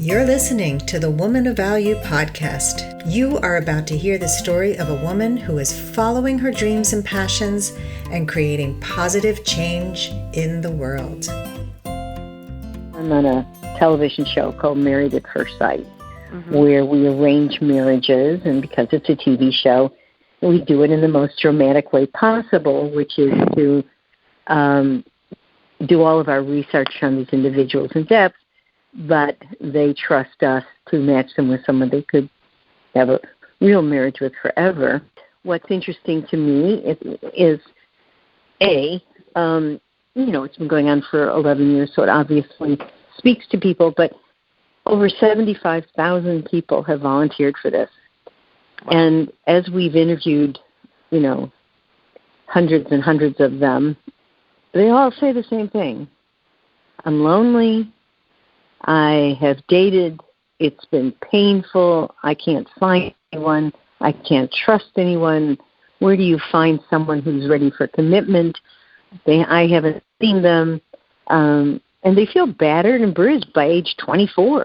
You're listening to the Woman of Value podcast. You are about to hear the story of a woman who is following her dreams and passions and creating positive change in the world. I'm on a television show called Married at First Sight, where we arrange marriages, and because it's a TV show, we do it in the most dramatic way possible, which is to do all of our research on these individuals in depth, but they trust us to match them with someone they could have a real marriage with forever. What's interesting to me is it's been going on for 11 years, so it obviously speaks to people, but over 75,000 people have volunteered for this. And as we've interviewed, hundreds and hundreds of them, they all say the same thing. I'm lonely. I have dated. It's been painful. I can't find anyone. I can't trust anyone. Where do you find someone who's ready for commitment? I haven't seen them. And they feel battered and bruised by age 24.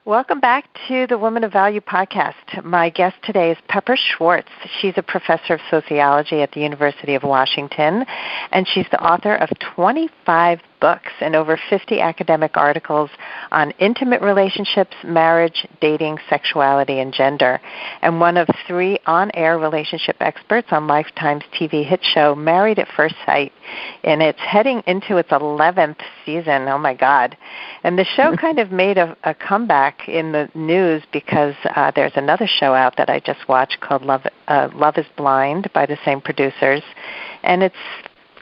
Welcome back to the Woman of Value podcast. My guest today is Pepper Schwartz. She's a professor of sociology at the University of Washington, and she's the author of 25 books and over 50 academic articles on intimate relationships, marriage, dating, sexuality, and gender, and one of 3 on-air relationship experts on Lifetime's TV hit show Married at First Sight, and it's heading into its 11th season. Oh, my God. And the show kind of made a comeback in the news because there's another show out that I just watched called Love is Blind by the same producers, and it's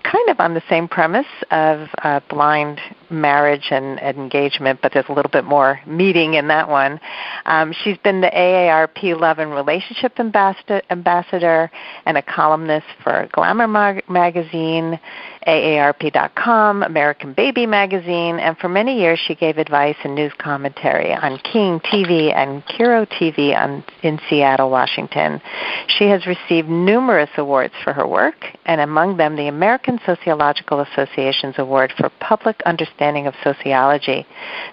kind of on the same premise of blind marriage and engagement, but there's a little bit more meeting in that one. She's been the AARP Love and Relationship Ambassador and a columnist for Glamour magazine, AARP.com, American Baby magazine, and for many years she gave advice and news commentary on King TV and Kiro TV in Seattle, Washington. She has received numerous awards for her work, and among them the American Sociological Association's Award for Public Understanding of Sociology,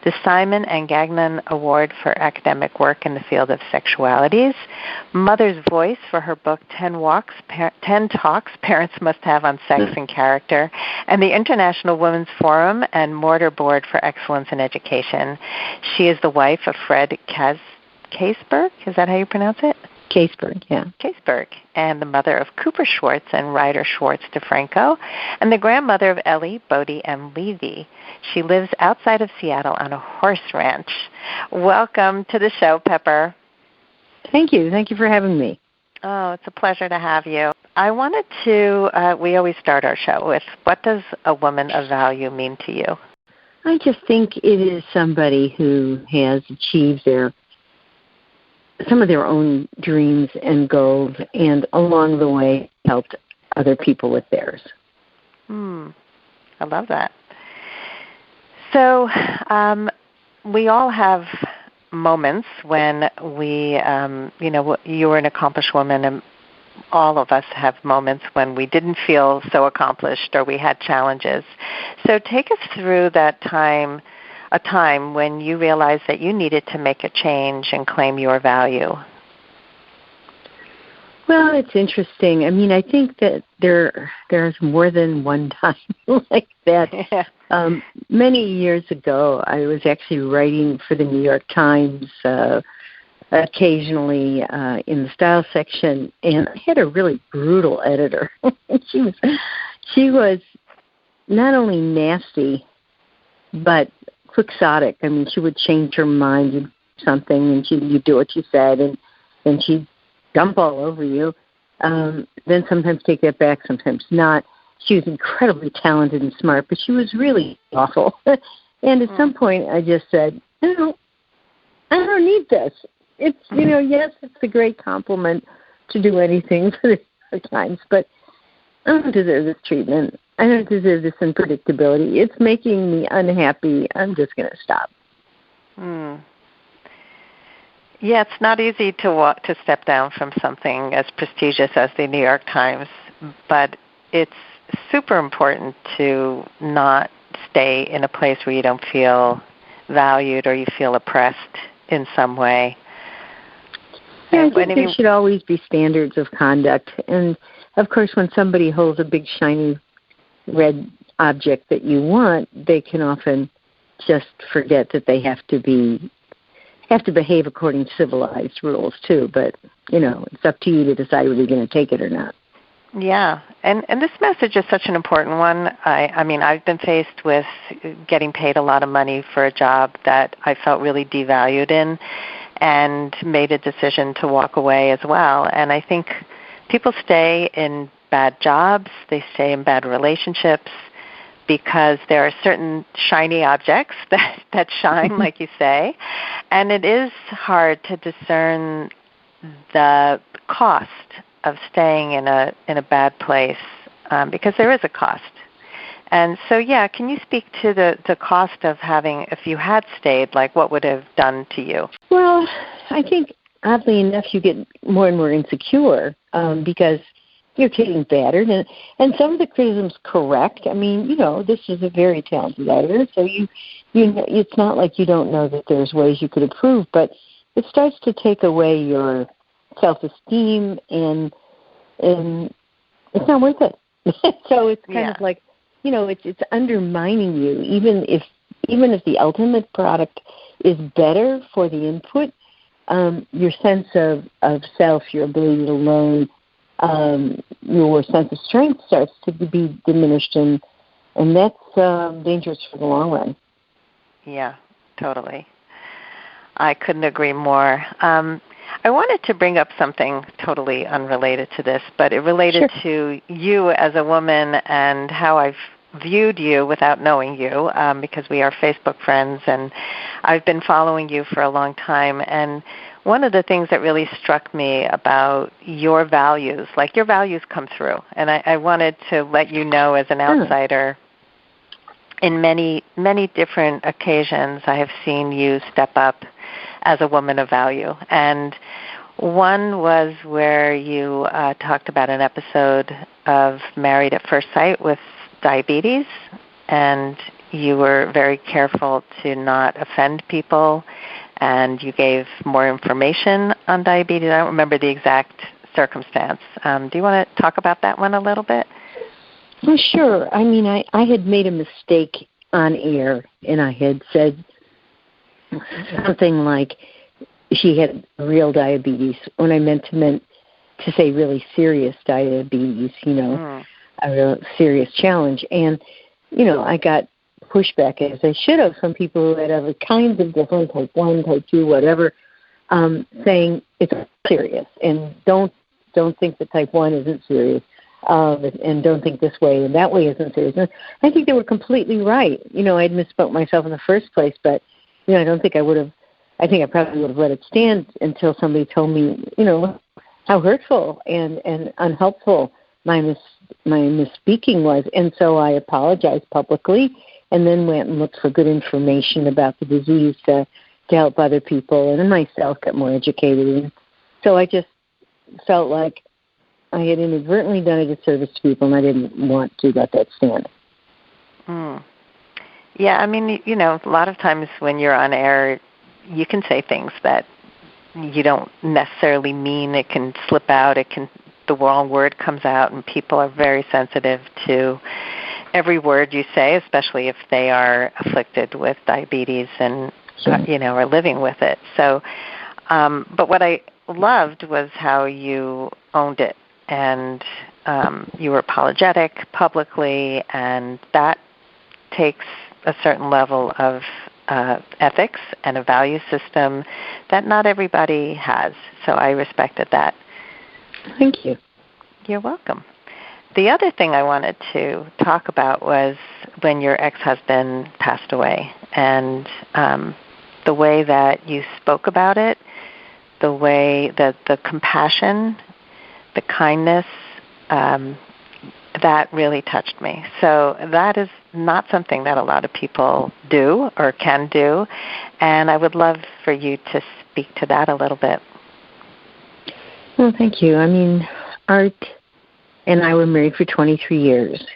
the Simon and Gagnon Award for academic work in the field of sexualities, Mother's Voice for her book 10 Talks Parents Must Have on Sex and Character, and the International Women's Forum and Mortarboard for Excellence in Education. She is the wife of Fred Kaisberg. Is that how you pronounce it? Kaisberg, yeah. Kaisberg, and the mother of Cooper Schwartz and Ryder Schwartz DeFranco, and the grandmother of Ellie, Bodie, and Levy. She lives outside of Seattle on a horse ranch. Welcome to the show, Pepper. Thank you. Thank you for having me. Oh, it's a pleasure to have you. I wanted to, we always start our show with, what does a woman of value mean to you? I just think it is somebody who has achieved some of their own dreams and goals, and along the way helped other people with theirs. I love that. So we all have moments when we, you're an accomplished woman, and all of us have moments when we didn't feel so accomplished or we had challenges. So take us through that time, a time when you realized that you needed to make a change and claim your value. Well, it's interesting. I mean, I think that there's more than one time like that. Yeah. Many years ago, I was actually writing for the New York Times, occasionally in the style section, and I had a really brutal editor. She was not only nasty, but quixotic. I mean, she would change her mind to something, and you'd do what she said, and she'd dump all over you. Then sometimes take that back, sometimes not. She was incredibly talented and smart, but she was really awful. And at some point, I just said, I don't need this. It's, yes, it's a great compliment to do anything for the New York Times, but I don't deserve this treatment. I don't deserve this unpredictability. It's making me unhappy. I'm just going to stop. Yeah, it's not easy to step down from something as prestigious as the New York Times, but it's super important to not stay in a place where you don't feel valued or you feel oppressed in some way. Yeah, I think there should always be standards of conduct. And, of course, when somebody holds a big, shiny red object that you want, they can often just forget that they have to behave according to civilized rules, too. But, it's up to you to decide whether you're going to take it or not. Yeah, and this message is such an important one. I mean, I've been faced with getting paid a lot of money for a job that I felt really devalued in and made a decision to walk away as well. And I think people stay in bad jobs, they stay in bad relationships because there are certain shiny objects that shine, like you say, and it is hard to discern the cost of staying in a bad place because there is a cost. And so, yeah, can you speak to the cost of having, if you had stayed, like what would it have done to you? Well, I think, oddly enough, you get more and more insecure because you're getting battered. And some of the criticism's correct. I mean, this is a very talented editor, so it's not like you don't know that there's ways you could improve, but it starts to take away your self-esteem, and it's not worth it. So it's kind of like, it's undermining you. Even if the ultimate product is better for the input, your sense of self, your ability to learn, your sense of strength starts to be diminished, and that's dangerous for the long run. Yeah, totally. I couldn't agree more. I wanted to bring up something totally unrelated to this, but it related to you as a woman and how I've viewed you without knowing you, because we are Facebook friends, and I've been following you for a long time. And one of the things that really struck me about your values, like your values come through, and I wanted to let you know as an outsider, in many, many different occasions, I have seen you step up as a woman of value. And one was where you talked about an episode of Married at First Sight with diabetes, and you were very careful to not offend people, and you gave more information on diabetes. I don't remember the exact circumstance. Do you want to talk about that one a little bit? Well, sure. I mean, I had made a mistake on air, and I had said something like she had real diabetes when I meant to say really serious diabetes, a real serious challenge. And, I got pushback, as I should have, from people who had other kinds of different, type 1, type 2, whatever, saying it's serious, and don't think that type 1 isn't serious. And don't think this way and that way isn't serious. And I think they were completely right. I'd misspoke myself in the first place, but, I don't think I would have. I think I probably would have let it stand until somebody told me, how hurtful and unhelpful my misspeaking was. And so I apologized publicly and then went and looked for good information about the disease to help other people, and myself got more educated. And so I just felt like I had inadvertently done a disservice to people, and I didn't want to let that stand. Yeah, I mean, a lot of times when you're on air, you can say things that you don't necessarily mean. It can slip out. The wrong word comes out, and people are very sensitive to every word you say, especially if they are afflicted with diabetes and, are living with it. So, but what I loved was how you owned it. And you were apologetic publicly, and that takes a certain level of ethics and a value system that not everybody has. So I respected that. Thank you. You're welcome. The other thing I wanted to talk about was when your ex-husband passed away, and the way that you spoke about it, the way that the compassion, the kindness, that really touched me. So that is not something that a lot of people do or can do, and I would love for you to speak to that a little bit. Well, thank you. I mean, Art and I were married for 23 years,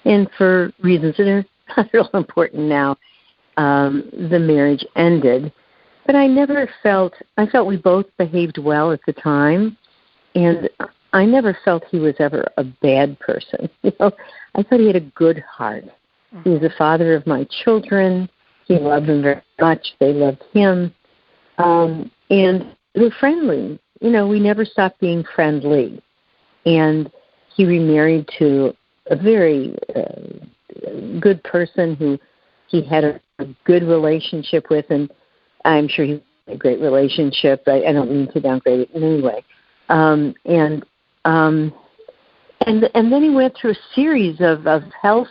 and for reasons that are not real important now, the marriage ended. But I felt we both behaved well at the time, and I never felt he was ever a bad person. I thought he had a good heart. He was the father of my children. He loved them very much. They loved him. And we were friendly. We never stopped being friendly. And he remarried to a very good person who he had a good relationship with, and I'm sure he had a great relationship. I don't mean to downgrade it in any way. And then he went through a series of health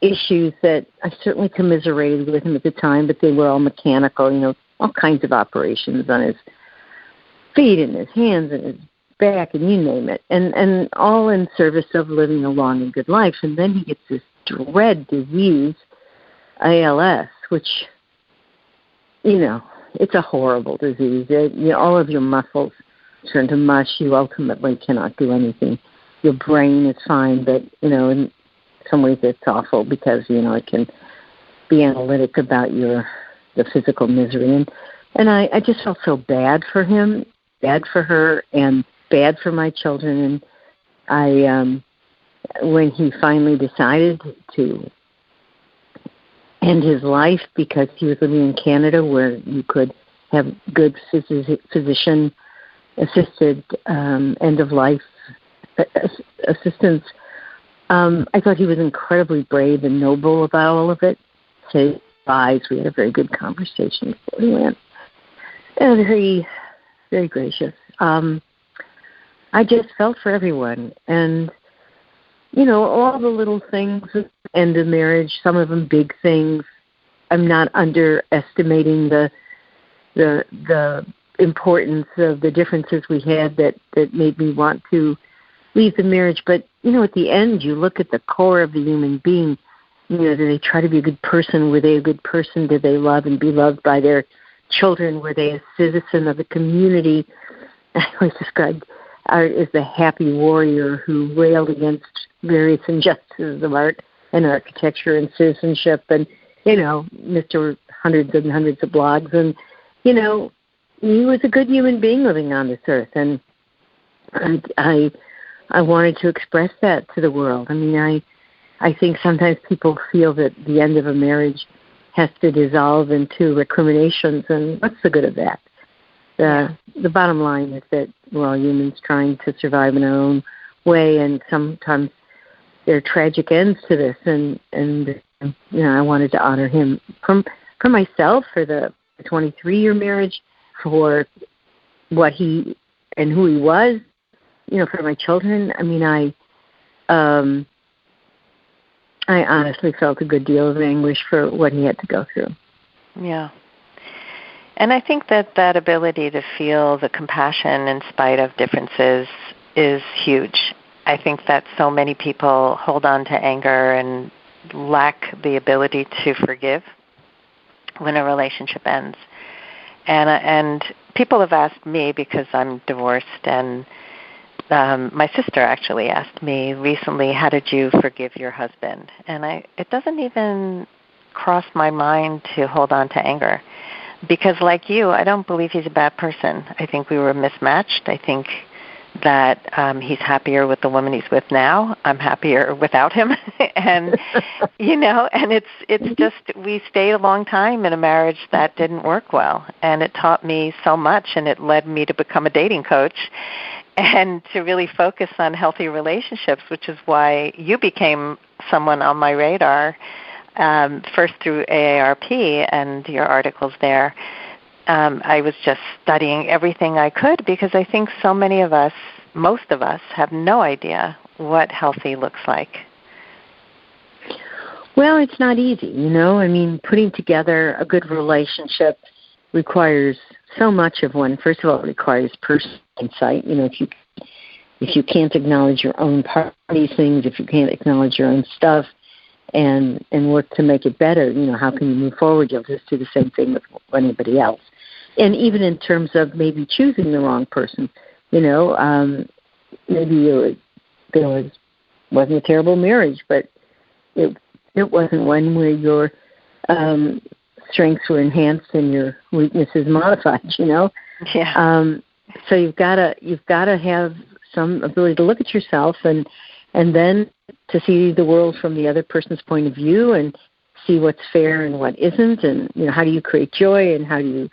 issues that I certainly commiserated with him at the time, but they were all mechanical, all kinds of operations on his feet and his hands and his back and you name it, and all in service of living a long and good life. And then he gets this dread disease, ALS, which, it's a horrible disease. All of your muscles turn to mush. You ultimately cannot do anything. Your brain is fine, but, in some ways it's awful because, it can be analytic about the physical misery. And I just felt so bad for him, bad for her, and bad for my children. And I, when he finally decided to end his life, because he was living in Canada where you could have good physician-assisted end-of-life assistance, I thought he was incredibly brave and noble about all of it. His advice, we had a very good conversation before he went. And very, very gracious. I just felt for everyone. And, all the little things end of marriage, some of them big things. I'm not underestimating the importance of the differences we had that made me want to leave the marriage. But, at the end, you look at the core of the human being. Do they try to be a good person? Were they a good person? Did they love and be loved by their children? Were they a citizen of the community? I always described art as the happy warrior who railed against various injustices of art and architecture and citizenship and, Mr. Hundreds and hundreds of blogs. And, he was a good human being living on this earth. And I wanted to express that to the world. I mean, I think sometimes people feel that the end of a marriage has to dissolve into recriminations, and what's the good of that? The bottom line is that we're all humans trying to survive in our own way, and sometimes there are tragic ends to this, and I wanted to honor him for myself, for the 23-year marriage, for what he and who he was, for my children. I mean, I honestly felt a good deal of anguish for what he had to go through. Yeah. And I think that ability to feel the compassion in spite of differences is huge. I think that so many people hold on to anger and lack the ability to forgive when a relationship ends. And people have asked me, because I'm divorced, and my sister actually asked me recently, how did you forgive your husband? And it doesn't even cross my mind to hold on to anger. Because like you, I don't believe he's a bad person. I think we were mismatched. I think that he's happier with the woman he's with now. I'm happier without him. And, and it's just, we stayed a long time in a marriage that didn't work well. And it taught me so much, and it led me to become a dating coach and to really focus on healthy relationships, which is why you became someone on my radar, first through AARP and your articles there. I was just studying everything I could because I think so many of us, most of us, have no idea what healthy looks like. Well, it's not easy, I mean, putting together a good relationship requires so much of one. First of all, it requires personal insight. If you can't acknowledge your own part of these things, if you can't acknowledge your own stuff, and work to make it better, how can you move forward? You'll just do the same thing with anybody else. And even in terms of maybe choosing the wrong person, maybe wasn't a terrible marriage, but it wasn't one where your strengths were enhanced and your weaknesses modified. Yeah. So you've got to have some ability to look at yourself and then to see the world from the other person's point of view and see what's fair and what isn't, and how do you create joy and how do you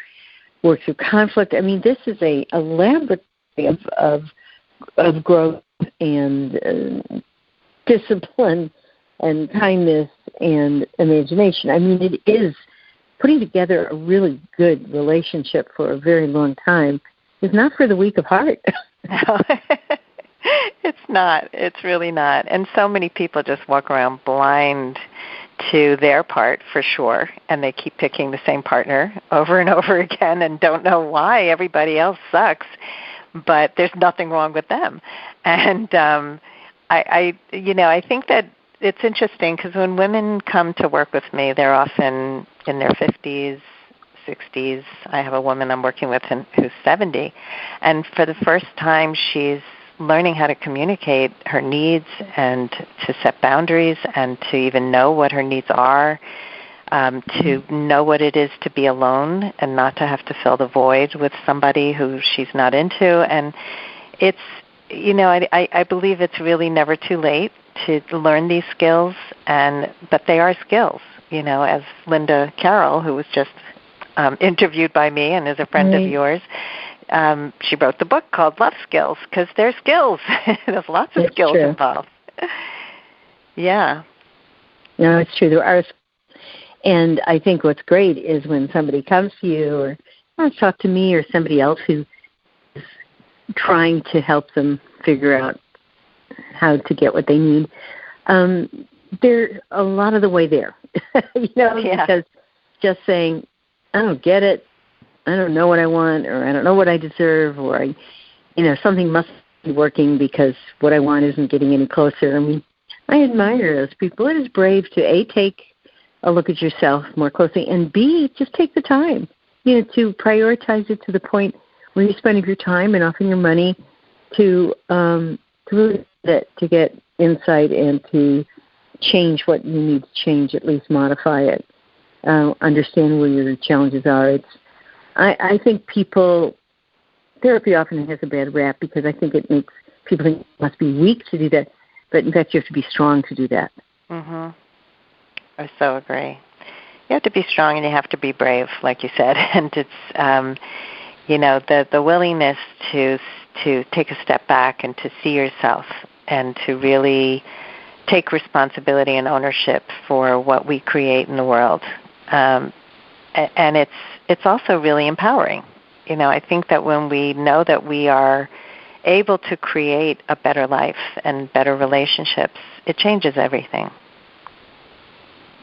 work through conflict. I mean, this is a laboratory of growth and discipline and kindness and imagination. I mean, it is putting together a really good relationship for a very long time is not for the weak of heart. No, it's not. It's really not. And so many people just walk around blind to their part, for sure, and they keep picking the same partner over and over again and don't know why everybody else sucks, but there's nothing wrong with them. And I think that it's interesting because when women come to work with me, they're often in their 50s, 60s. I have a woman I'm working with who's 70, and for the first time she's learning how to communicate her needs and to set boundaries and to even know what her needs are, to know what it is to be alone and not to have to fill the void with somebody who she's not into. And it's, I believe it's really never too late to learn these skills, but they are skills, as Linda Carroll, who was just interviewed by me and is a friend of yours, she wrote the book called Love Skills because they're skills. There's lots of skills involved. Yeah. No, it's true. There are. And I think what's great is when somebody comes to you or wants to talk to me or somebody else who is trying to help them figure out how to get what they need, they're a lot of the way there. Because just saying, I don't get it, I don't know what I want, or I don't know what I deserve, or something must be working because what I want isn't getting any closer. I mean, I admire those people. It is brave to A, take a look at yourself more closely, and B, just take the time, to prioritize it to the point where you're spending your time and often your money to really get insight and to change what you need to change, at least modify it, understand where your challenges are. I think therapy often has a bad rap because I think it makes people think you must be weak to do that, but in fact you have to be strong to do that. Mm-hmm. I so agree. You have to be strong and you have to be brave, like you said, and it's the willingness to take a step back and to see yourself and to really take responsibility and ownership for what we create in the world. And it's also really empowering. I think that when we know that we are able to create a better life and better relationships, it changes everything.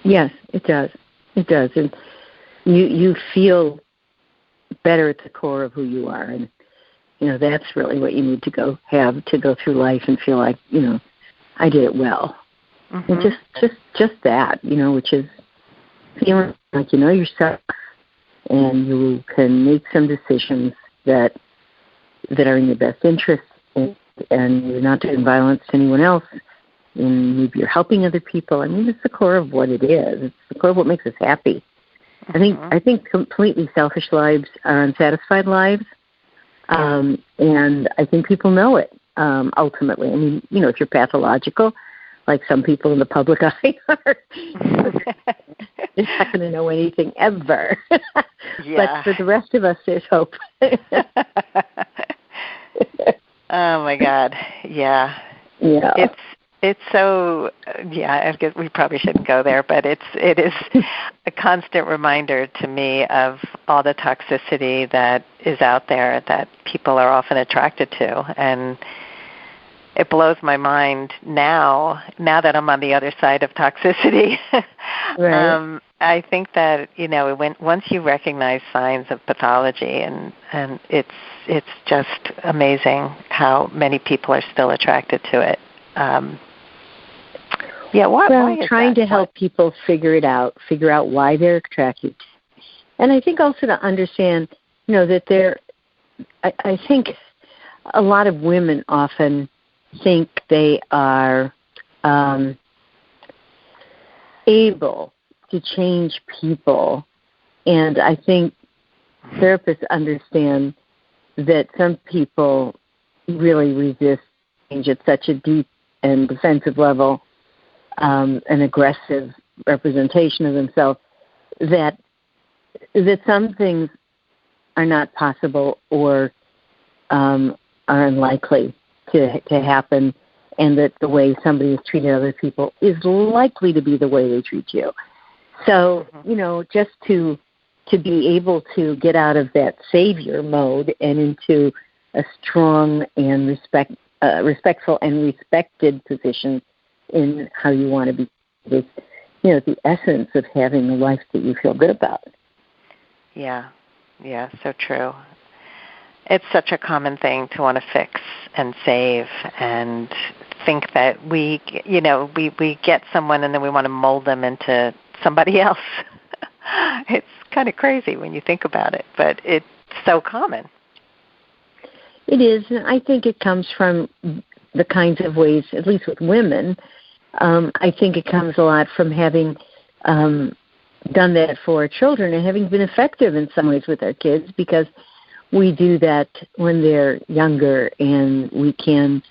Yes, it does. It does. And you feel better at the core of who you are. And, that's really what you need to go through life and feel like, I did it well. Mm-hmm. And just that, which is feeling like yourself and you can make some decisions that are in your best interest and you're not doing violence to anyone else and maybe you're helping other people. I mean, it's the core of what it is. It's the core of what makes us happy. Mm-hmm. I think completely selfish lives are unsatisfied lives, and I think people know it ultimately. I mean, if you're pathological, like some people in the public eye are, you're not going to know anything ever. Yeah. But for the rest of us, there's hope. Oh my God! Yeah. Yeah. It's so, I guess we probably shouldn't go there, but it is a constant reminder to me of all the toxicity that is out there that people are often attracted to. And it blows my mind now that I'm on the other side of toxicity. Right. I think that, once you recognize signs of pathology, and it's just amazing how many people are still attracted to it. Why is trying that? to help people figure out why they're attracted. And I think also to understand, that I think a lot of women often think they are able to change people. And I think therapists understand that some people really resist change at such a deep and defensive level, an aggressive representation of themselves, that some things are not possible or are unlikely to happen, and that the way somebody has treated other people is likely to be the way they treat you. So, just to be able to get out of that savior mode and into a strong and respectful and respected position in how you want to be is, the essence of having a life that you feel good about. Yeah, so true. It's such a common thing to want to fix and save and think that we get someone and then we want to mold them into somebody else. It's kind of crazy when you think about it, but it's so common. It is, and I think it comes from the kinds of ways, at least with women, I think it comes a lot from having done that for our children and having been effective in some ways with our kids, because we do that when they're younger and we can,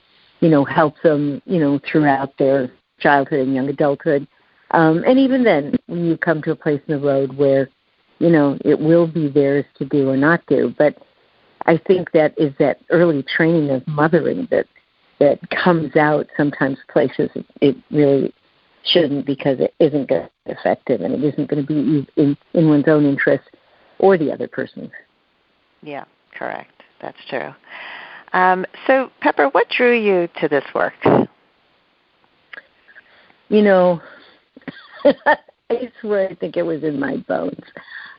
help them, throughout their childhood and young adulthood. And even then, when you come to a place in the road where, it will be theirs to do or not do. But I think that is that early training of mothering that comes out sometimes places it really shouldn't, because it isn't going to be effective and it isn't going to be in one's own interest or the other person's. Yeah, correct. That's true. So, Pepper, what drew you to this work? I swear I think it was in my bones.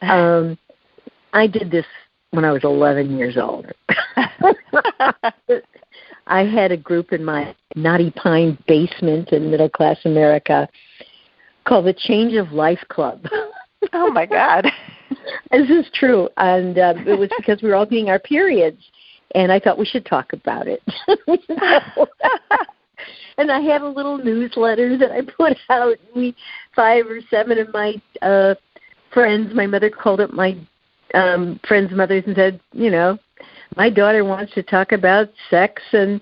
I did this when I was 11 years old. I had a group in my Knotty Pine basement in middle-class America called the Change of Life Club. Oh, my God. This is true. And it was because we were all getting our periods, and I thought we should talk about it. And I had a little newsletter that I put out. 5 or 7 of my friends, my mother called up my friends' mothers and said, my daughter wants to talk about sex, and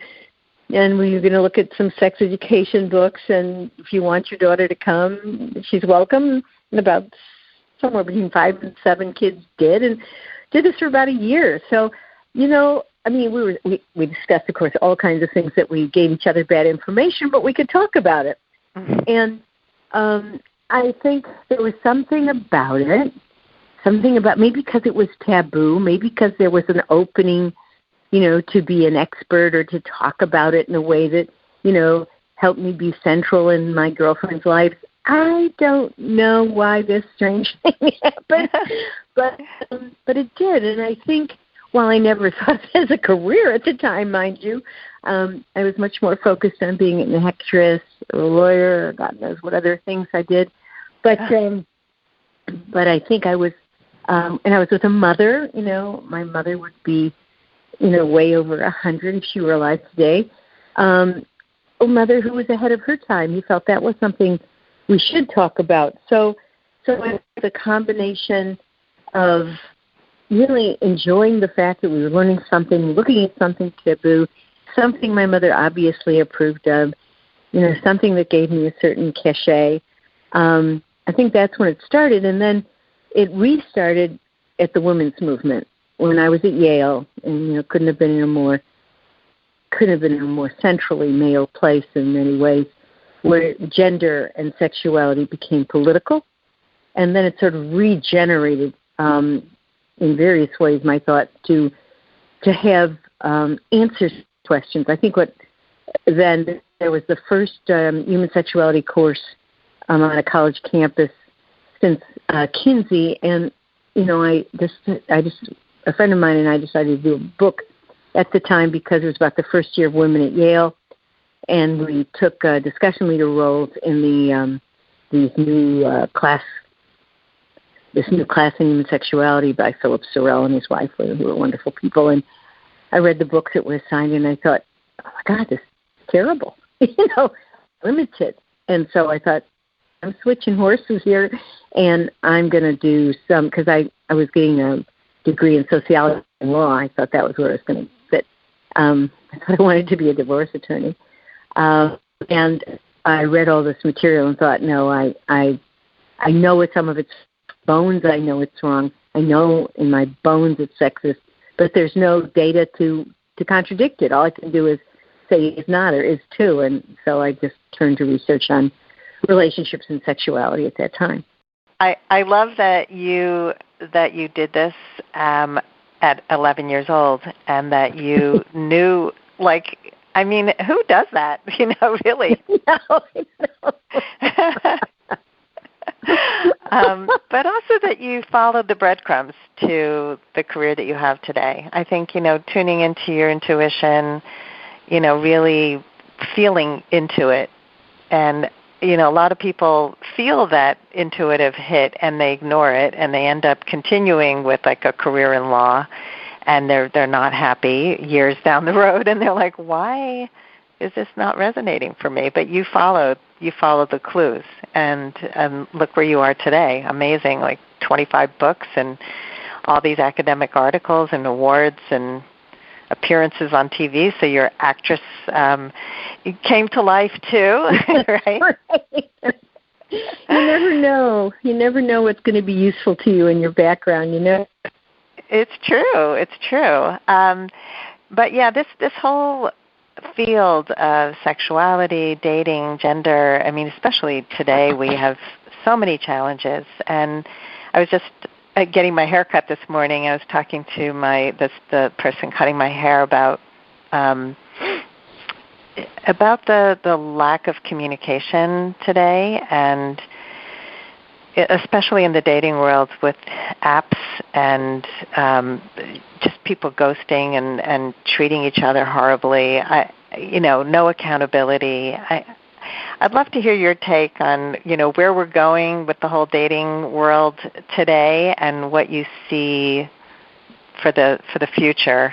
we're going to look at some sex education books, and if you want your daughter to come, she's welcome. And about somewhere between 5 and 7 kids did, and did this for about a year. So, we discussed, of course, all kinds of things that we gave each other bad information, but we could talk about it. Mm-hmm. And I think there was something about it, maybe because it was taboo, maybe because there was an opening, to be an expert or to talk about it in a way that, helped me be central in my girlfriend's life. I don't know why this strange thing happened, but it did. And I think, while I never thought of it as a career at the time, mind you, I was much more focused on being an actress or a lawyer, or God knows what other things I did. But I think I was, and I was with a mother. My mother would be, way over 100 if she were alive today. A mother who was ahead of her time. He felt that was something we should talk about. So it's a combination of really enjoying the fact that we were learning something, looking at something taboo, something my mother obviously approved of, something that gave me a certain cachet. I think that's when it started, and then it restarted at the women's movement when I was at Yale, and couldn't have been in a more centrally male place in many ways, where gender and sexuality became political, and then it sort of regenerated in various ways, my thought, to have answers to questions. I think then there was the first human sexuality course on a college campus since Kinsey, and a friend of mine and I decided to do a book at the time because it was about the first year of women at Yale, and we took discussion leader roles in this new class in human sexuality by Philip Sorrell and his wife, who were wonderful people. And I read the books that were assigned, and I thought, oh my God, this is terrible, limited. And so I thought, I'm switching horses here And I'm going to do some, because I was getting a degree in sociology and law. I thought that was where I was going to fit. I thought I wanted to be a divorce attorney. And I read all this material and thought, no, I know with some of its bones, I know it's wrong. I know in my bones it's sexist, but there's no data to contradict it. All I can do is say it's not or is too. And so I just turned to research on relationships and sexuality at that time. I love that you did this at 11 years old, and that you knew, like, I mean, who does that? Really. No. But also that you followed the breadcrumbs to the career that you have today. I think, tuning into your intuition, really feeling into it. And, a lot of people feel that intuitive hit and they ignore it, and they end up continuing with like a career in law, and they're not happy years down the road, and they're like, why is this not resonating for me? But you followed the clues, and look where you are today. Amazing, like 25 books and all these academic articles and awards and appearances on TV. So your actress came to life too, right? Right. You never know what's going to be useful to you in your background, It's true. But yeah, this whole field of sexuality, dating, gender, I mean, especially today, we have so many challenges. And I was just getting my hair cut this morning. I was talking to the person cutting my hair about the lack of communication today, and especially in the dating world with apps and just people ghosting and treating each other horribly. No accountability. I'd love to hear your take on, where we're going with the whole dating world today and what you see for the future.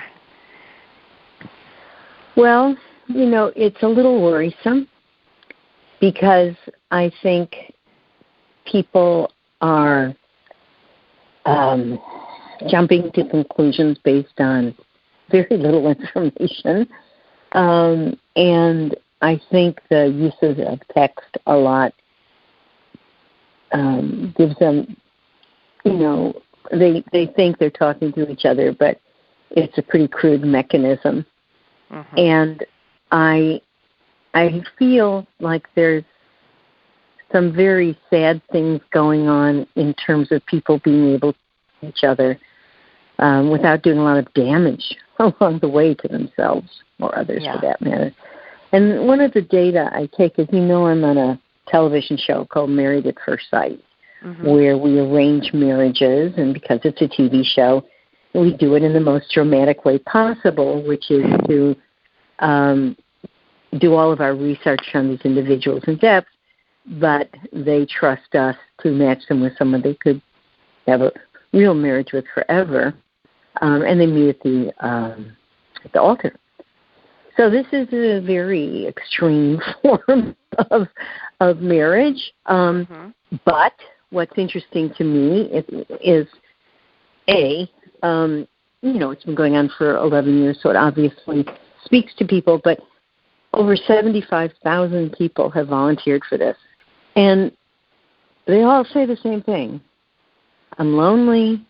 Well, it's a little worrisome because I think people are jumping to conclusions based on very little information. And I think the uses of text a lot gives them, they think they're talking to each other, but it's a pretty crude mechanism. Mm-hmm. And I feel like there's some very sad things going on in terms of people being able to see each other without doing a lot of damage along the way to themselves or others, for that matter. And one of the data I take is, I'm on a television show called Married at First Sight, mm-hmm. where we arrange marriages, and because it's a TV show, we do it in the most dramatic way possible, which is to do all of our research on these individuals in depth, but they trust us to match them with someone they could have a real marriage with forever, and they meet at the altar. So this is a very extreme form of marriage. Mm-hmm. But what's interesting to me is it's been going on for 11 years, so it obviously speaks to people, but over 75,000 people have volunteered for this. And they all say the same thing. I'm lonely.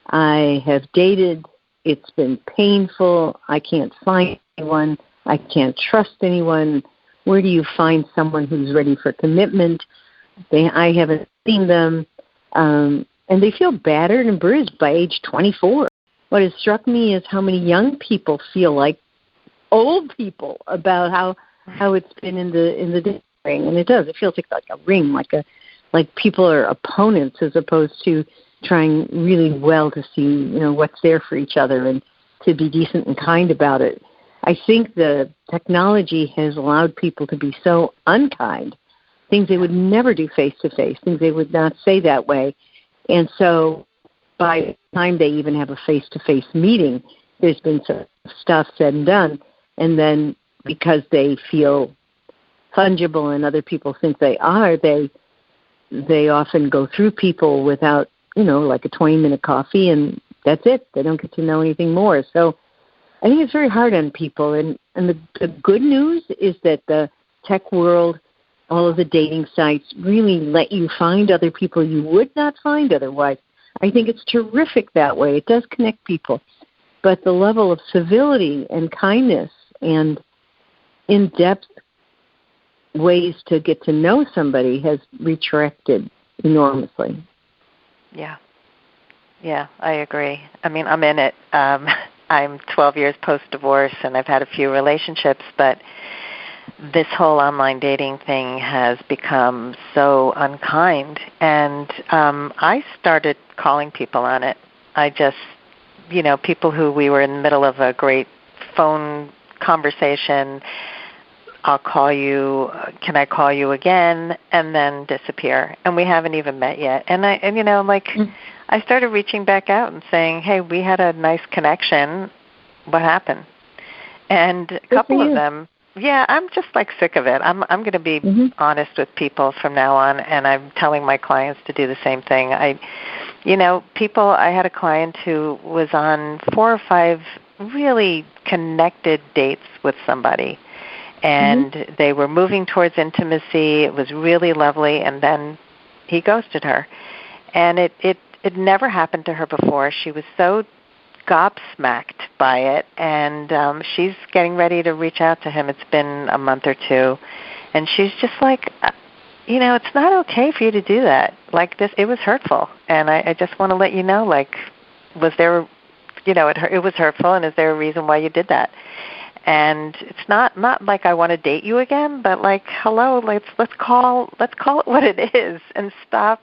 I have dated. It's been painful. I can't find anyone. I can't trust anyone. Where do you find someone who's ready for commitment? I haven't seen them. And they feel battered and bruised by age 24. What has struck me is how many young people feel like old people about how it's been in the dating ring. And it does. It feels like a ring, like people are opponents as opposed to trying really well to see, what's there for each other and to be decent and kind about it. I think the technology has allowed people to be so unkind, things they would never do face-to-face, things they would not say that way. And so by the time they even have a face-to-face meeting, there's been some stuff said and done. And then because they feel fungible and other people think they are, they they often go through people without, like a 20-minute coffee, and that's it. They don't get to know anything more. So I think it's very hard on people. And the good news is that the tech world, all of the dating sites really let you find other people you would not find otherwise. I think it's terrific that way. It does connect people. But the level of civility and kindness and in-depth ways to get to know somebody has retracted enormously. Yeah, I agree. I mean, I'm in it. I'm 12 years post-divorce, and I've had a few relationships, but this whole online dating thing has become so unkind, and I started calling people on it. I just, people who we were in the middle of a great phone conversation, I'll call you, can I call you again, and then disappear, and we haven't even met yet. And I started reaching back out and saying, hey, we had a nice connection. What happened? And a couple of them, I'm just sick of it. I'm going to be honest with people from now on, and I'm telling my clients to do the same thing. I had a client who was on 4 or 5 really connected dates with somebody, and they were moving towards intimacy. It was really lovely, and then he ghosted her. And it never happened to her before. She was so gobsmacked by it, and she's getting ready to reach out to him. It's been a month or 2, and she's just like, it's not okay for you to do that. Like this, it was hurtful, and I just want to let you know, was there, it was hurtful, and is there a reason why you did that? And it's not like I want to date you again, but hello, let's call it what it is, and stop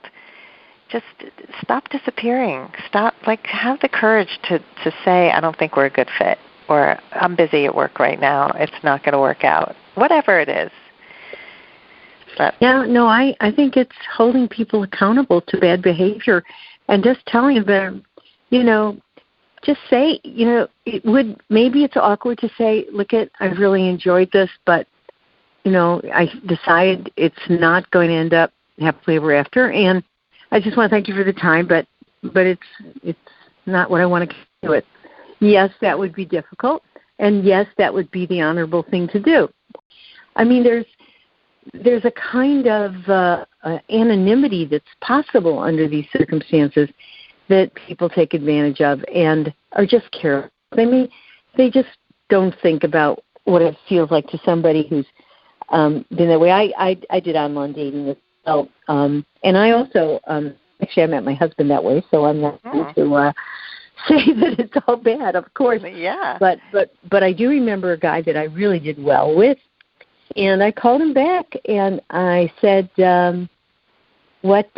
disappearing. Stop, have the courage to say, I don't think we're a good fit, or I'm busy at work right now. It's not going to work out. Whatever it is. But I think it's holding people accountable to bad behavior and just telling them, just say, maybe it's awkward to say, I've really enjoyed this, but, I decided it's not going to end up happily ever after, and I just want to thank you for the time, but it's not what I want to do it. Yes, that would be difficult, and yes, that would be the honorable thing to do. I mean, there's a kind of anonymity that's possible under these circumstances that people take advantage of and are just careless. They just don't think about what it feels like to somebody who's been that way. I did online dating as well, and I also actually I met my husband that way, so I'm not going to say that it's all bad, of course. Yeah. But I do remember a guy that I really did well with, and I called him back and I said, what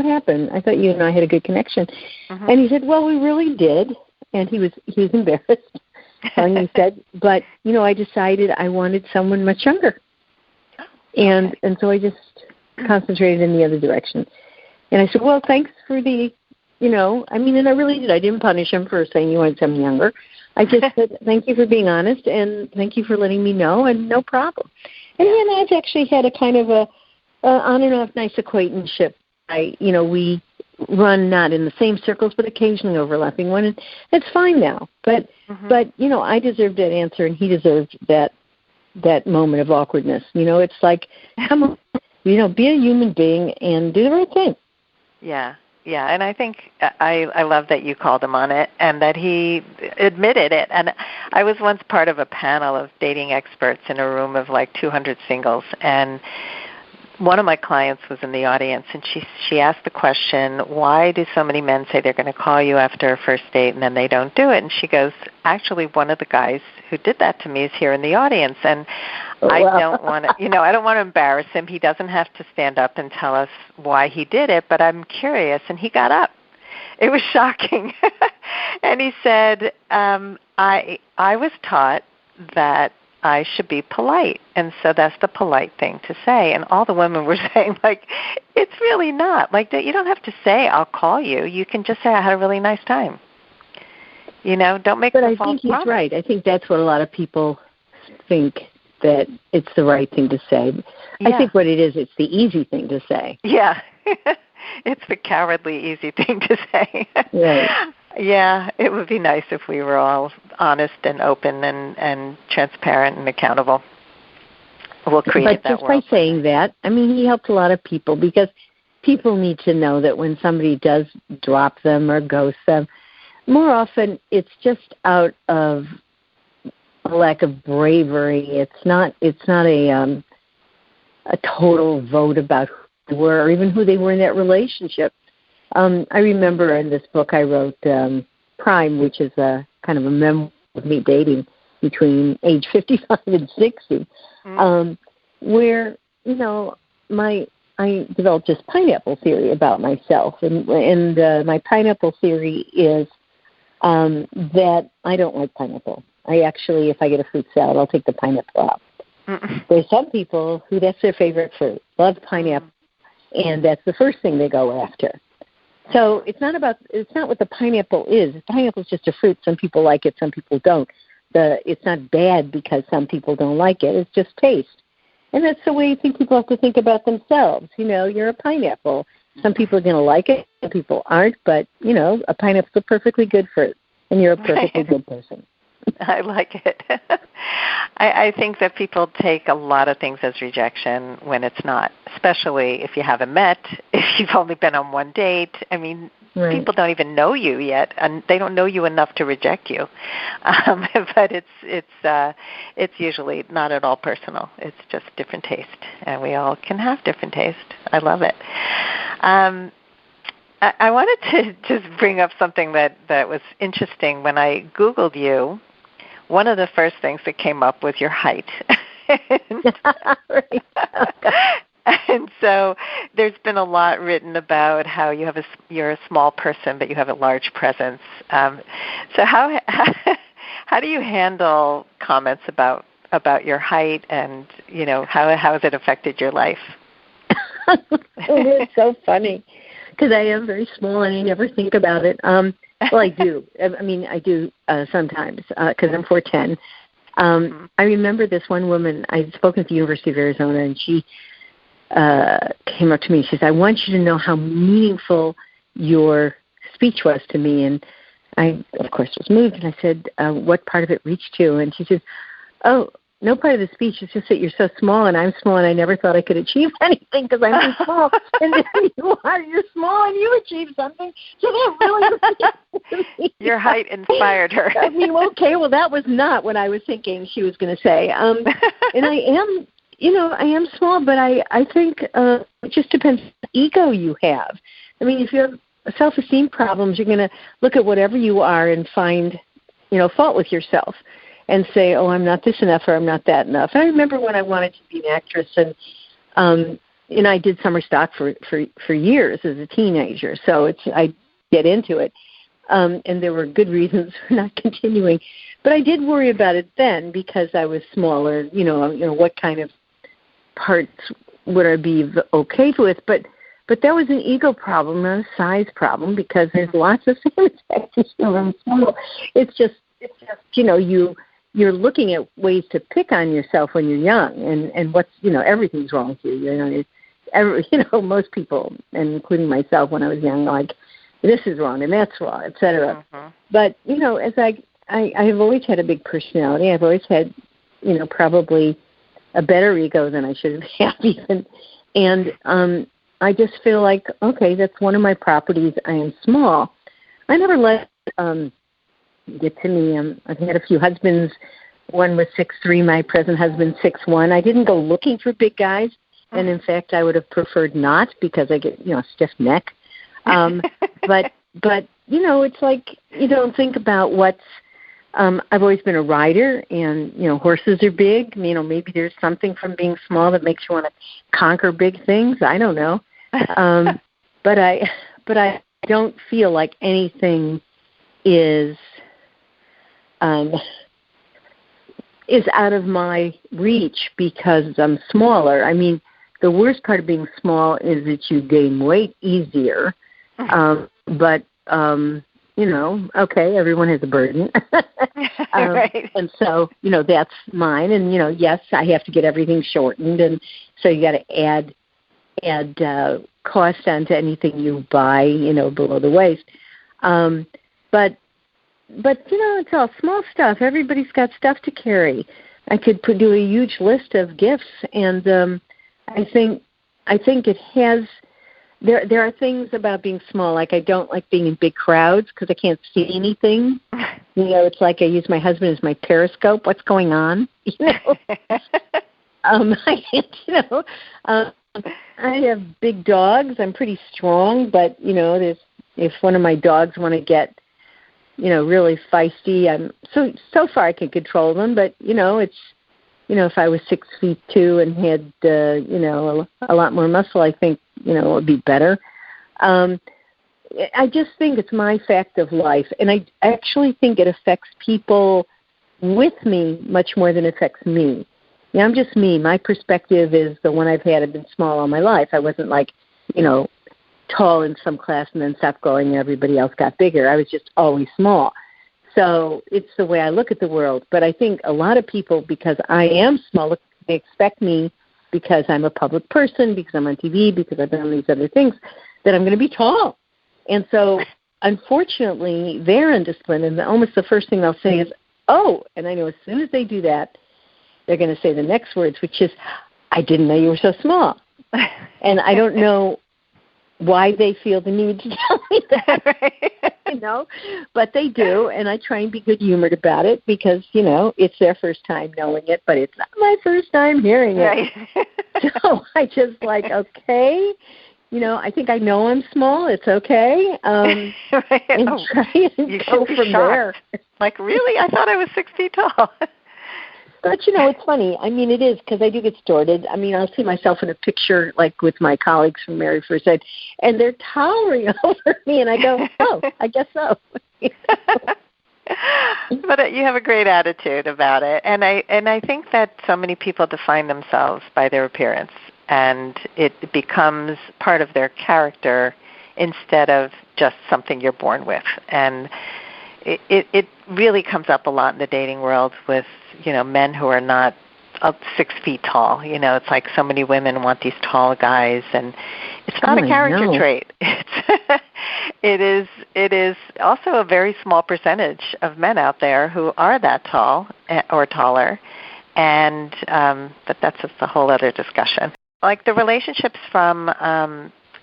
happened? I thought you and I had a good connection. And he said, well, we really did. And he was embarrassed. And he said, but, I decided I wanted someone much younger. And so I just concentrated in the other direction. And I said, well, thanks for the, and I really did. I didn't punish him for saying you wanted someone younger. I just said, thank you for being honest, and thank you for letting me know, and no problem. And he and I've actually had a kind of a on and off nice acquaintanceship. We run not in the same circles, but occasionally overlapping one, and it's fine now. But I deserved that answer, and he deserved that moment of awkwardness. It's like, come on, be a human being and do the right thing. Yeah, and I think I love that you called him on it and that he admitted it. And I was once part of a panel of dating experts in a room of 200 singles, and one of my clients was in the audience, and she asked the question, why do so many men say they're going to call you after a first date and then they don't do it? And she goes, actually, one of the guys who did that to me is here in the audience, and I don't want to, I don't want to embarrass him. He doesn't have to stand up and tell us why he did it, but I'm curious. And he got up. It was shocking. And he said, I was taught that I should be polite, and so that's the polite thing to say. And all the women were saying, it's really not. You don't have to say, I'll call you. You can just say, I had a really nice time. Don't make But the I false think he's promise. right. I think that's what a lot of people think that it's the right thing to say. Yeah. I think what it is, it's the easy thing to say. Yeah. It's the cowardly easy thing to say. Right. Yeah, it would be nice if we were all honest and open and transparent and accountable. We'll create that world. But just by saying that, I mean, he helped a lot of people, because people need to know that when somebody does drop them or ghost them, more often it's just out of a lack of bravery. It's not a total vote about who they were or even who they were in that relationship. I remember in this book I wrote, Prime, which is a kind of a memoir of me dating between age 55 and 60, where, you know, I developed this pineapple theory about myself. And my pineapple theory is that I don't like pineapple. I actually, if I get a fruit salad, I'll take the pineapple out. There's some people who that's their favorite fruit, love pineapple, and that's the first thing they go after. So it's not what the pineapple is. The pineapple is just a fruit. Some people like it, some people don't. It's not bad because some people don't like it. It's just taste. And that's the way I think people have to think about themselves. You know, you're a pineapple. Some people are going to like it, some people aren't, but, you know, a pineapple's a perfectly good fruit, and you're a perfectly good person. I like it. I think that people take a lot of things as rejection when it's not, especially if you haven't met, if you've only been on one date. I mean, right. People don't even know you yet, and they don't know you enough to reject you. But it's usually not at all personal. It's just different taste, and we all can have different taste. I love it. I wanted to just bring up something that was interesting. When I Googled you, one of the first things that came up was your height. And so there's been a lot written about how you're a small person, but you have a large presence. So how do you handle comments about your height, and, you know, how has it affected your life? It is so funny, because I am very small and I never think about it. Well, I do. I mean, I do sometimes, because I'm 4'10". I remember this one woman, I'd spoken at the University of Arizona, and she came up to me and she said, "I want you to know how meaningful your speech was to me." And I, of course, was moved, and I said, "What part of it reached you?" And she says, "Oh, no part of the speech. It's just that you're so small, and I'm small, and I never thought I could achieve anything because I'm so small. And then you're small, and you achieve something. So that really your height inspired her." I mean, okay, well, that was not what I was thinking she was going to say. And I am, you know, I am small, but I think it just depends on the ego you have. I mean, if you have self-esteem problems, you're going to look at whatever you are and find, you know, fault with yourself. And say, "Oh, I'm not this enough, or I'm not that enough." And I remember when I wanted to be an actress, and I did summer stock for years as a teenager. So I get into it, and there were good reasons for not continuing. But I did worry about it then because I was smaller. You know, what kind of parts would I be okay with? But that was an ego problem, not a size problem, because there's lots of famous actors who are small. It's just you know, you're looking at ways to pick on yourself when you're young, and what's, you know, everything's wrong with you. You know, most people, and including myself when I was young, like, this is wrong and that's wrong, etc. But, you know, as I've always had a big personality. I've always had, you know, probably a better ego than I should have even. And I just feel like, okay, that's one of my properties. I am small. I never let get to me. I've had a few husbands. One was 6'3", my present husband 6'1". I didn't go looking for big guys, and in fact, I would have preferred not, because I get, you know, a stiff neck. But you know, it's like you don't think about what's. I've always been a rider, and, you know, horses are big. You know, maybe there's something from being small that makes you want to conquer big things. I don't know. But I don't feel like anything is out of my reach because I'm smaller. I mean, the worst part of being small is that you gain weight easier. But you okay, everyone has a burden. Right. And so, that's mine. And, yes, I have to get everything shortened. And so you got to add cost onto anything you buy, below the waist. But it's all small stuff. Everybody's got stuff to carry. I could do a huge list of gifts, and I think it has. There are things about being small, like I don't like being in big crowds because I can't see anything. It's like I use my husband as my periscope. What's going on? I can't. I have big dogs. I'm pretty strong, but if one of my dogs want to get really feisty, I'm so far I can control them. But it's if I was 6'2" and had a lot more muscle, I think it would be better. I just think it's my fact of life, and I actually think it affects people with me much more than it affects me. I'm just me. My perspective is the one I've had. I've been small all my life. I wasn't like, tall in some class and then stopped growing and everybody else got bigger. I was just always small. So it's the way I look at the world. But I think a lot of people, because I am small, they expect me, because I'm a public person, because I'm on TV, because I've done these other things, that I'm going to be tall. And so, unfortunately, they're undisciplined, and almost the first thing they'll say is, oh, and I know as soon as they do that, they're going to say the next words, which is, I didn't know you were so small. And I don't know why they feel the need to tell me that, Right. but they do, and I try and be good-humored about it because, it's their first time knowing it, but it's not my first time hearing it. Right. So I just okay, I think I know I'm small. It's okay. Right. And try and go from there. Like, really? I thought I was 6 feet tall. But, it's funny. I mean, it is, because I do get distorted. I mean, I'll see myself in a picture, like with my colleagues from Married First Sight, and they're towering over me, and I go, oh, I guess so. But you have a great attitude about it. And I think that so many people define themselves by their appearance, and it becomes part of their character instead of just something you're born with. And it really comes up a lot in the dating world with, men who are not up 6 feet tall. It's like so many women want these tall guys, and it's not a character trait. It is also a very small percentage of men out there who are that tall or taller, and but that's just a whole other discussion. Like the relationships from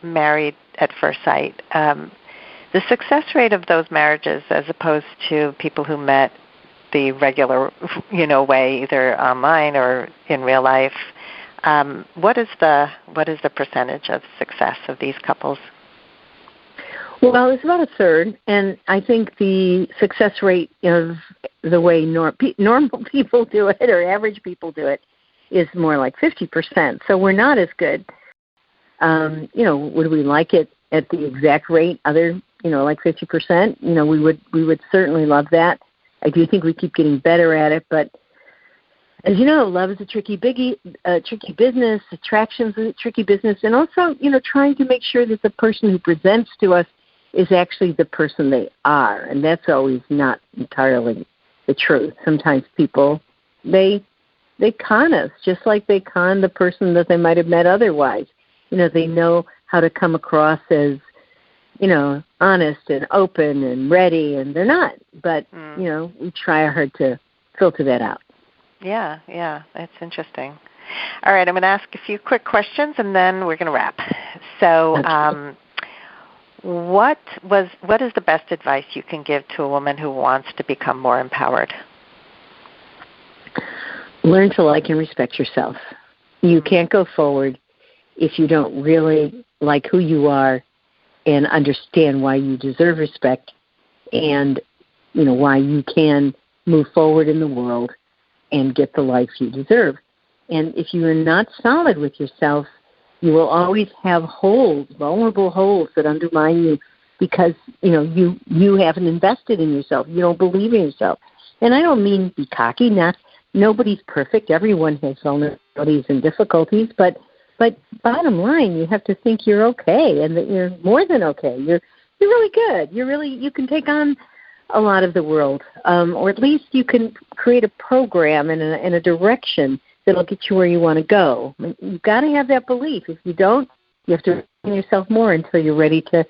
Married at First Sight, the success rate of those marriages, as opposed to people who met the regular, way, either online or in real life, what is the percentage of success of these couples? Well, it's about a third, and I think the success rate of the way normal people do it or average people do it is more like 50%. So we're not as good. Would we like it at the exact rate, like 50%? We would certainly love that. I do think we keep getting better at it, but as you know, love is a tricky business. Attraction is a tricky business, and also, trying to make sure that the person who presents to us is actually the person they are, and that's always not entirely the truth. Sometimes people they con us, just like they con the person that they might have met otherwise. They know how to come across as honest and open and ready, and they're not. But, we try hard to filter that out. Yeah, that's interesting. All right, I'm going to ask a few quick questions, and then we're going to wrap. So what is the best advice you can give to a woman who wants to become more empowered? Learn to like and respect yourself. You can't go forward if you don't really like who you are and understand why you deserve respect and, why you can move forward in the world and get the life you deserve. And if you are not solid with yourself, you will always have holes, vulnerable holes that undermine you because, you haven't invested in yourself. You don't believe in yourself. And I don't mean be cocky. Nobody's perfect. Everyone has vulnerabilities and difficulties, but bottom line, you have to think you're okay and that you're more than okay. you're really good. You can take on a lot of the world, or at least you can create a program and a direction that'll get you where you want to go. You've got to have that belief. If you don't, you have to train yourself more until you're ready to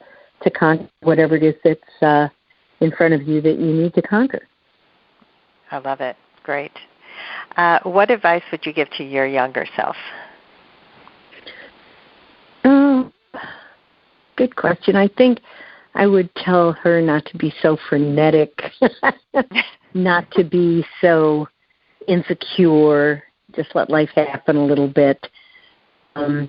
conquer whatever it is that's in front of you that you need to conquer. I love it. Great. What advice would you give to your younger self? Oh, good question. I think I would tell her not to be so frenetic, not to be so insecure, just let life happen a little bit. And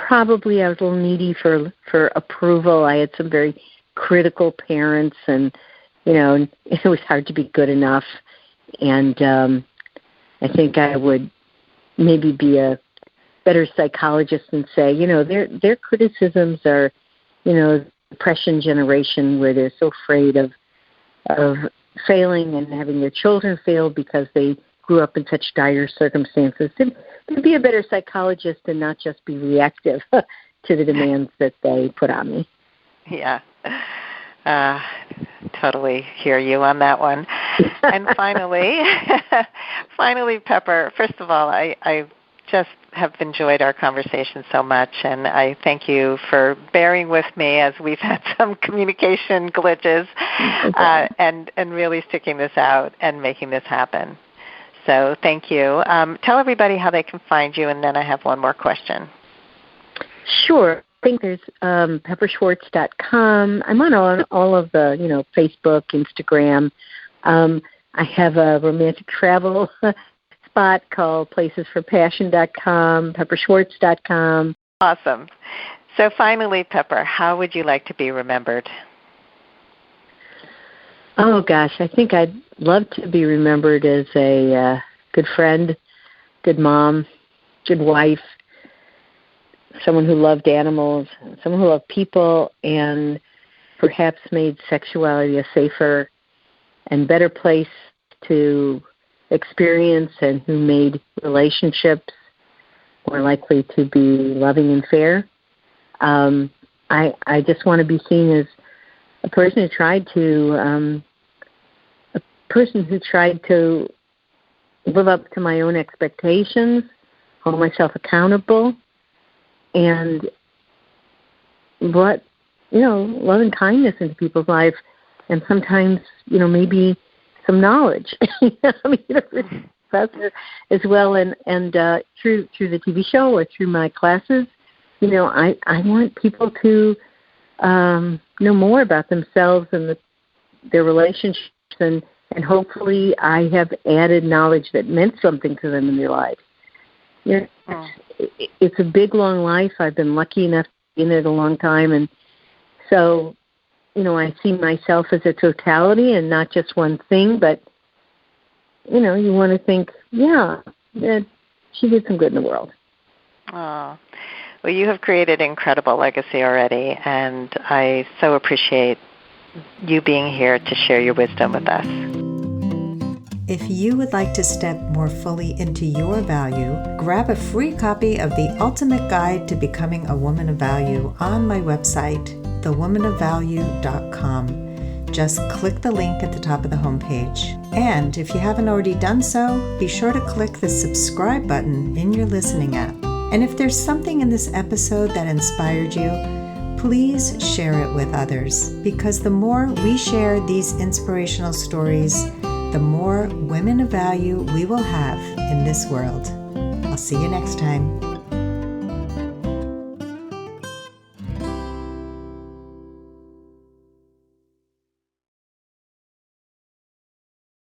probably I was a little needy for approval. I had some very critical parents, and, it was hard to be good enough. And I think I would maybe be a better psychologist and say, their criticisms are, Depression generation, where they're so afraid of failing and having their children fail because they grew up in such dire circumstances. To be a better psychologist and not just be reactive to the demands that they put on me. Yeah. Totally hear you on that one. And finally, Pepper, first of all, I just have enjoyed our conversation so much, and I thank you for bearing with me as we've had some communication glitches, and really sticking this out and making this happen. So thank you. Tell everybody how they can find you, and then I have one more question. Sure. I think there's pepperschwartz.com. I'm on all of the, Facebook, Instagram. I have a romantic travel spot called placesforpassion.com, pepperschwartz.com. Awesome. So finally, Pepper, how would you like to be remembered? Oh, gosh, I think I'd love to be remembered as a good friend, good mom, good wife, someone who loved animals, someone who loved people, and perhaps made sexuality a safer and better place to experience, and who made relationships more likely to be loving and fair. I just want to be seen as a person who tried to live up to my own expectations, hold myself accountable, and brought, love and kindness into people's life, and sometimes, maybe some knowledge. I'm a university professor as well, and through the TV show or through my classes, I want people to know more about themselves and their relationships, and hopefully I have added knowledge that meant something to them in their lives. It's a big, long life. I've been lucky enough to be in it a long time, and so, I see myself as a totality and not just one thing, but, you want to think, that she did some good in the world. Oh, well, you have created an incredible legacy already, and I so appreciate you being here to share your wisdom with us. If you would like to step more fully into your value, grab a free copy of The Ultimate Guide to Becoming a Woman of Value on my website, thewomanofvalue.com. Just click the link at the top of the homepage. And if you haven't already done so, be sure to click the subscribe button in your listening app. And if there's something in this episode that inspired you, please share it with others, because the more we share these inspirational stories, the more women of value we will have in this world. I'll see you next time.